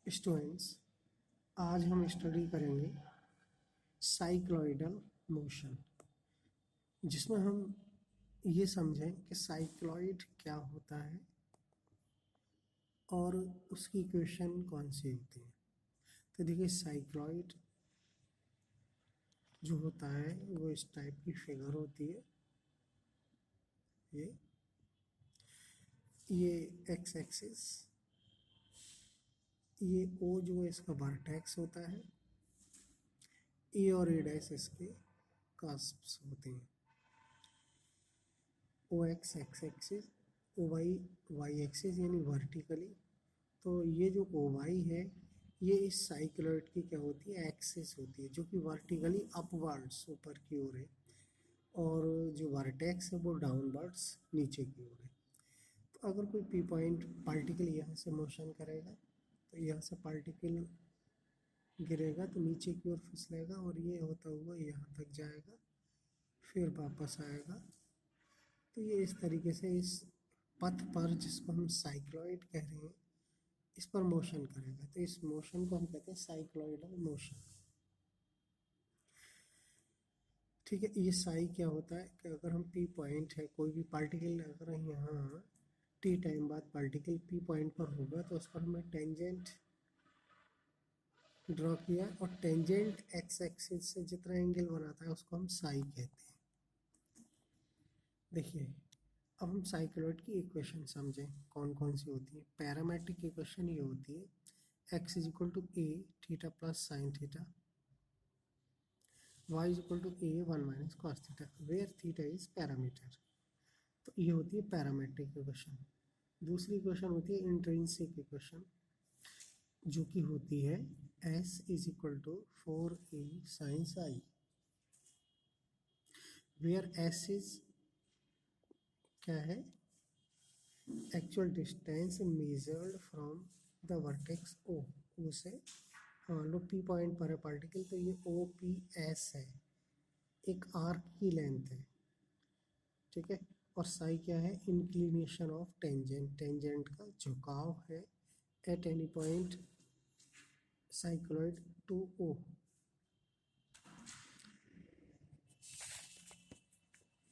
Students, आज हम study करेंगे साइक्लॉइडल मोशन, जिसमें हम ये समझें कि साइक्लॉइड क्या होता है और उसकी इक्वेशन कौन सी होती है। तो देखिए, साइक्लॉइड जो होता है वो इस टाइप की फिगर होती है। ये एक्स एक्सिस, ये ओ जो है इसका वर्टेक्स होता है, ए और ए डैश इसके कास्प्स होते हैं। O x x axis, O y y axis यानी वर्टिकली। तो ये जो ओ वाई है ये इस साइक्लॉइड की क्या होती है, एक्सिस होती है, जो कि वर्टिकली अपवर्ड्स ऊपर की ओर है, और जो वर्टेक्स है वो डाउनवर्ड्स नीचे की ओर है। तो अगर कोई पी पॉइंट पार्टिकल यहाँ से मोशन करेगा तो यहाँ से पार्टिकल गिरेगा तो नीचे की ओर फिसलेगा और ये होता हुआ यहाँ तक जाएगा, फिर वापस आएगा। तो ये इस तरीके से इस पथ पर, जिसको हम साइक्लॉइड कह रहे हैं, इस पर मोशन करेगा। तो इस मोशन को हम कहते हैं साइक्लॉइडल मोशन। ठीक है, ये साई क्या होता है कि अगर हम पी पॉइंट है, कोई भी पार्टिकल अगर यहाँ टी टाइम बाद पार्टिकल पी पॉइंट पर होगा तो उस पर हमें टेंजेंट ड्रॉ किया, और टेंजेंट एक्स एक्सिस से जितना एंगल बनाता है उसको हम साई कहते हैं। देखिए, अब हम साइक्लॉइड की इक्वेशन समझें कौन कौन सी होती है। पैरामेट्रिक इक्वेशन ये होती है x is equal to a theta plus sine theta, y is equal to a one minus cos theta, where theta is parameter. तो ये होती है पैरामेट्रिक इक्वेशन। दूसरी इक्वेशन होती है इंट्रिंसिक इक्वेशन, जो कि होती है s is equal to 4a sine psi, where s is क्या है, actual distance measured from the vertex O. O से लो पी पॉइंट पर है पार्टिकल, तो ये ओ पी एस है, एक आर्क की लेंथ है। ठीक है, और साई क्या है, इंक्लिनेशन ऑफ टेंजेंट, टेंजेंट का झुकाव है at any point cycloid to O.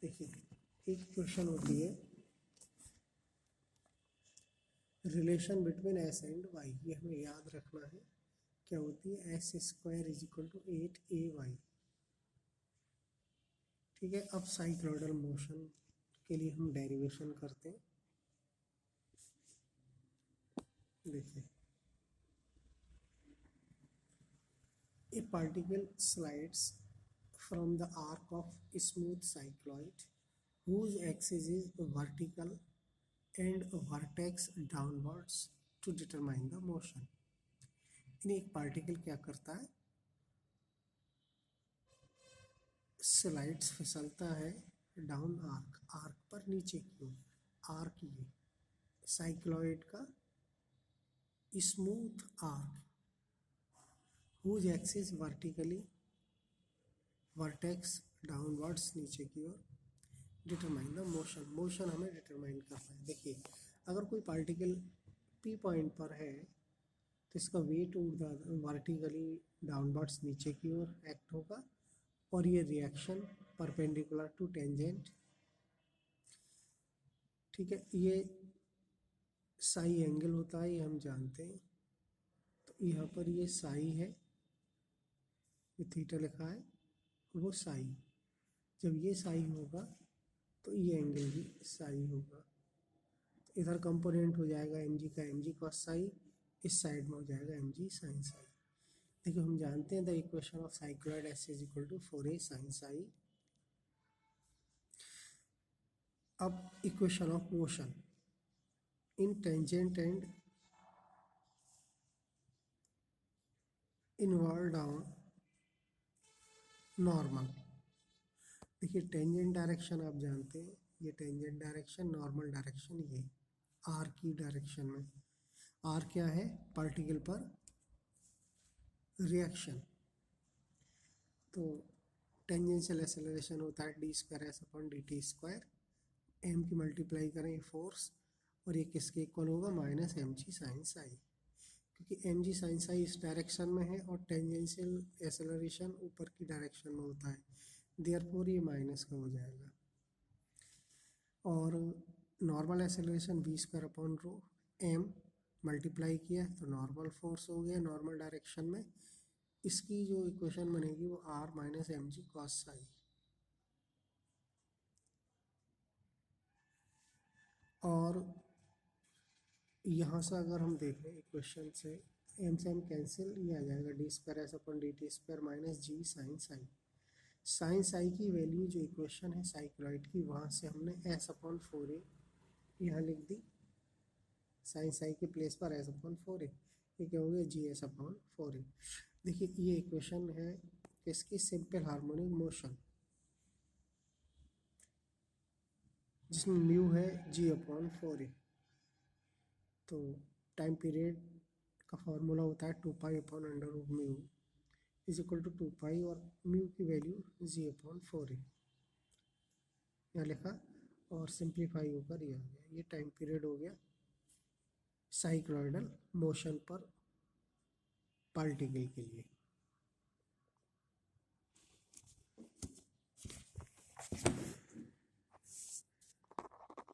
देखिए, एक क्वेश्चन होती है relation between s and y, ये हमें याद रखना है। क्या होती है, s square is equal to 8ay। ठीक है, अब साइक्लॉइडल मोशन के लिए हम डेरिवेशन करते हैं। देखिए, ए particle slides from the arc of smooth cycloid whose axis is vertical and vertex downwards to determine the motion। यानी एक पार्टिकल क्या करता है, स्लाइड्स फिसलता है डाउन आर्क, आर्क पर नीचे की ओर। आर्क ये साइक्लॉइड का smooth arc, whose axis vertically, vertex downwards नीचे की ओर, डिटरमाइन द मोशन, मोशन हमें डिटरमाइन करना है। देखिए, अगर कोई पार्टिकल पी पॉइंट पर है तो इसका वेट वर्टिकली डाउनवर्ड्स नीचे की ओर एक्ट होगा, और ये रिएक्शन परपेंडिकुलर टू टेंजेंट। ठीक है, ये साई एंगल होता है, ये हम जानते हैं। तो यहाँ पर ये साई है, ये थीटा लिखा है, वो साई। जब ये साई होगा तो ये एंगल भी साई होगा। तो इधर कंपोनेंट हो जाएगा एम जी का एम जी कॉस साई, इस साइड में हो जाएगा एम जी साइन साई। देखिए, हम जानते हैं the equation of cycloid s is equal to 4a sine psi. अब equation of motion in tangent and inward down normal. देखिए, टेंजेंट डायरेक्शन आप जानते हैं, ये टेंजेंट डायरेक्शन, नॉर्मल डायरेक्शन ये आर की डायरेक्शन में। आर क्या है, पार्टिकल पर रिएक्शन। तो टेंजेंशियल एक्सेलरेशन होता है d square s upon d t square, m की मल्टीप्लाई करें फोर्स, और ये किसके इक्वल होगा, minus m g sine psi. क्योंकि एम जी साइन साई इस डायरेक्शन में है और टेंजेंशियल एक्सेलरेशन ऊपर की डायरेक्शन में होता है, देयरफॉर ये माइनस का हो जाएगा। और normal acceleration v square upon rho m multiply किया तो नॉर्मल फोर्स हो गया नॉर्मल डायरेक्शन में। इसकी जो इक्वेशन बनेगी वो r minus m g cos psi. और यहाँ से अगर हम देख लें इक्वेशन से एम कैंसिल, ये आ जाएगा d square s upon d t square minus g sine psi. Sine psi की वैल्यू जो इक्वेशन है साइक्लॉइड की, वहाँ से हमने एस अपॉन 4a यहाँ लिख दी, साइन साई के प्लेस पर एस अपॉन 4a, ये क्या हो गया जी एस अपॉन 4a। देखिए ये इक्वेशन है किसकी, सिंपल हार्मोनिक मोशन, जिसमें म्यू है जी अपॉन 4a। तो टाइम पीरियड का फॉर्मूला होता है 2 pi upon under root mu is equal to 2 pi और म्यू की वैल्यू जी अपॉन 4a यहाँ लिखा और सिंप्लीफाई होकर ये आ गया। ये टाइम पीरियड हो गया साइक्लॉइडल मोशन पर पार्टिकल के लिए।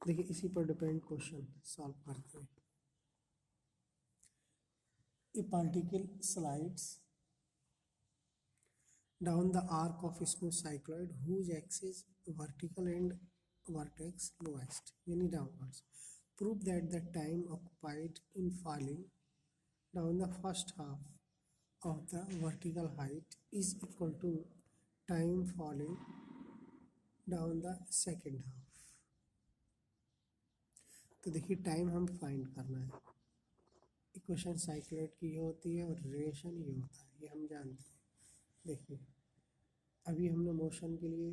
देखिए इसी पर डिपेंड क्वेश्चन सॉल्व करते हैं। ए particle slides down the arc of a smooth cycloid whose axis vertical and vertex lowest यानी downwards. Prove that the time occupied in falling down the first half of the vertical height is equal to time falling down the second half. तो देखिए time हम find करना है, equation cycloid की ये होती है और रिलेशन ये होता है, ये हम जानते हैं। देखिए अभी हमने मोशन के लिए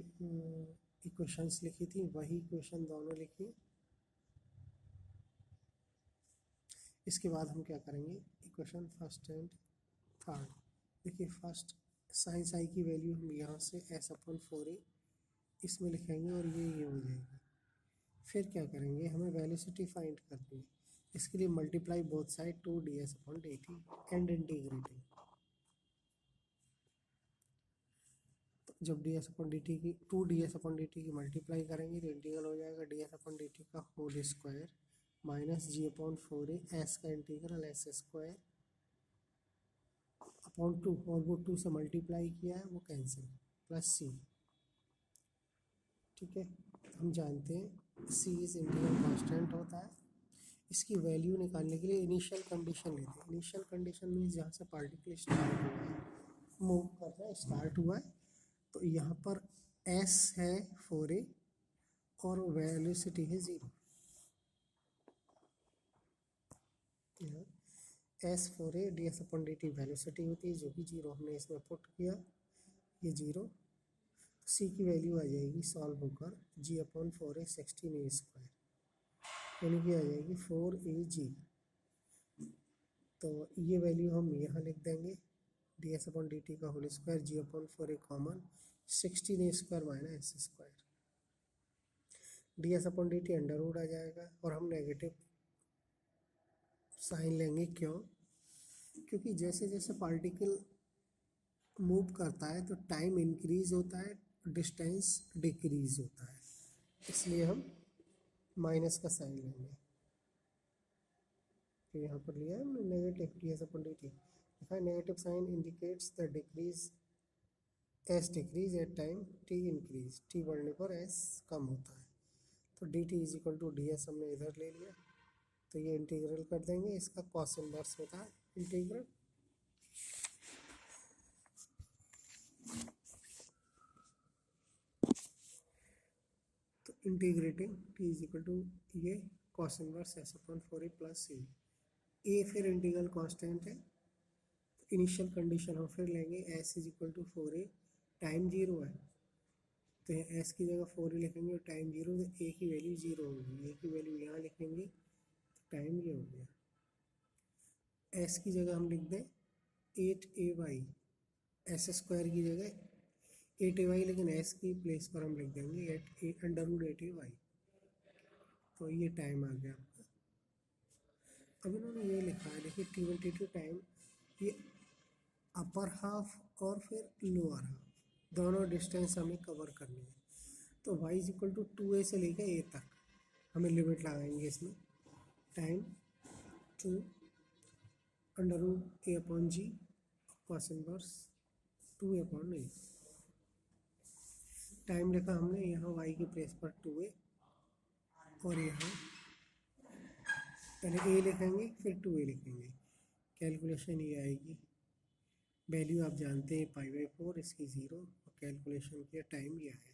इक्वेशंस लिखी थी, वही इक्वेशन दोनों लिखी। इसके बाद हम क्या करेंगे, इक्वेशन फर्स्ट एंड थर्ड। देखिए फर्स्ट साइन साई की वैल्यू हम यहाँ से एस अपॉन 4a इसमें लिखेंगे और ये हो जाएगा। फिर क्या करेंगे, हमें वेलोसिटी फाइंड करनी है, इसके लिए multiply both side 2ds upon dt and integrating. जब ds अपॉन dt की 2ds अपॉन dt की मल्टीप्लाई करेंगे तो इंटीग्रल हो जाएगा ds अपॉन dt का होल स्क्वायर माइनस जी अपॉन 4a एस का इंटीग्रल एस स्क्वायर अपॉन 2 और वो 2 से मल्टीप्लाई किया है वो कैंसिल प्लस c। ठीक है, हम जानते हैं c इज इंटीग्रल कांस्टेंट होता है। इसकी वैल्यू निकालने के लिए इनिशियल कंडीशन लेते हैं। इनिशियल कंडीशन मीन्स जहाँ से पार्टिकल स्टार्ट हुआ है, मूव कर रहा है, स्टार्ट हुआ है, तो यहाँ पर s है 4a और वेलोसिटी है 0। S 4a ds upon dt velocity होती है जो कि 0 हमने इसमें पुट किया, ये 0। c की वैल्यू आ जाएगी सॉल्व होकर g upon 4a 16a square यानी कि आ जाएगी 4ag। तो ये वैल्यू हम यहाँ लिख देंगे ds अपॉन dt का whole square g upon 4a common 16a square minus s square. ds upon dt under root आ जाएगा और हम नेगेटिव साइन लेंगे, क्यों, क्योंकि जैसे जैसे पार्टिकल मूव करता है तो टाइम इंक्रीज होता है, डिस्टेंस डिक्रीज होता है, इसलिए हम माइनस का साइन लेंगे। तो यहाँ पर लिया है हमने नेगेटिव ds अपॉन dt, देखा negative sign indicates the decrease, s decrease at time t increase, t बढ़ने पर s कम होता है। तो dt is equal to ds हमने इधर ले लिया, तो ये इंटीग्रल कर देंगे, इसका कॉस इनवर्स होता है इंटीग्रल। तो integrating t is equal to ये cos inverse s upon 4a plus c। ए फिर इंटीग्रल कांस्टेंट है, तो इनिशियल कंडीशन हम फिर लेंगे s is equal to 4a, time 0 है तो s की जगह 4a लिखेंगे और टाइम 0 तो a की वैल्यू 0 होगी, a की वैल्यू यहाँ लिखेंगे तो टाइम ये हो गया। s की जगह हम लिख दें 8ay, एस स्क्वायर की जगह 8ay, लेकिन s की प्लेस पर हम लिख देंगे अंडर रूट 8ay। तो ये टाइम आ गया आपका। अब इन्होंने ये लिखा है, देखिए T1 T2 टाइम, ये अपर हाफ और फिर लोअर हाफ दोनों डिस्टेंस हमें कवर करनी है। तो y is equal to 2a से लेकर a तक हमें लिमिट लगाएंगे इसमें। Time 2 under root a upon g cos inverse 2a upon a। Time लिखा हमने यहाँ y की प्लेस पर 2a और यहाँ पहले a लिखेंगे फिर 2a लिखेंगे। कैलकुलेशन ये आएगी, वैल्यू आप जानते हैं π/4, इसकी 0 और कैलकुलेशन किया टाइम ये आया।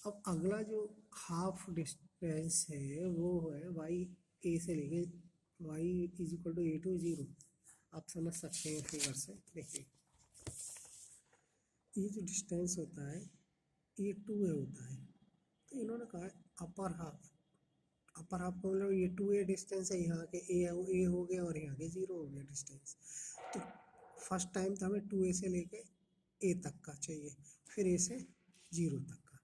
अब अगला जो हाफ डिस्टेंस है वो है y a से लेके y is equal to a to 0। आप समझ सकते हैं फिगर से। देखिए ये जो डिस्टेंस होता है ये 2a होता है, तो इन्होंने कहा अपर हाफ को मतलब ये 2a डिस्टेंस है, यहाँ के a हो गया और यहाँ के 0 हो गया डिस्टेंस। तो फर्स्ट टाइम तो हमें 2a से लेके a तक का चाहिए, फिर a से 0 तक का,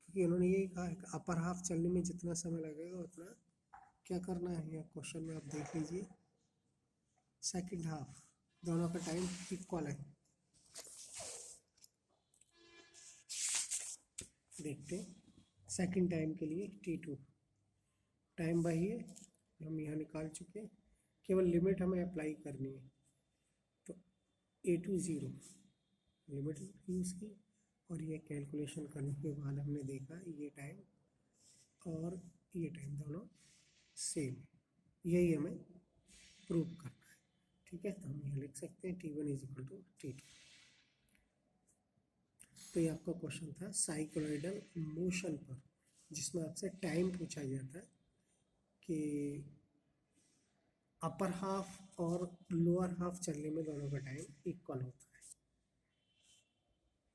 क्योंकि उन्होंने ये कहा है अपर हाफ चलने में जितना समय लगेगा उतना क्या करना है। यहाँ क्वेश्चन में आप देख लीजिए, सेकंड हाफ दोनों का टाइम इक्वल है। देखते हैं सेकंड टाइम के लिए T2 टाइम वही है हम यहाँ निकाल चुके हैं, केवल लिमिट हमें अप्लाई करनी है। तो a टू 0 लिमिट यूज़ की और ये कैलकुलेशन करने के बाद हमने देखा ये टाइम और ये टाइम दोनों सेम है, यही हमें प्रूव करना है। ठीक है, तो हम यहाँ लिख सकते हैं T1 is equal to T2। तो ये आपका क्वेश्चन था साइक्लोइडल मोशन पर, जिसमें आपसे टाइम पूछा जाता है कि अपर हाफ और लोअर हाफ चलने में दोनों का टाइम इक्वल होता है।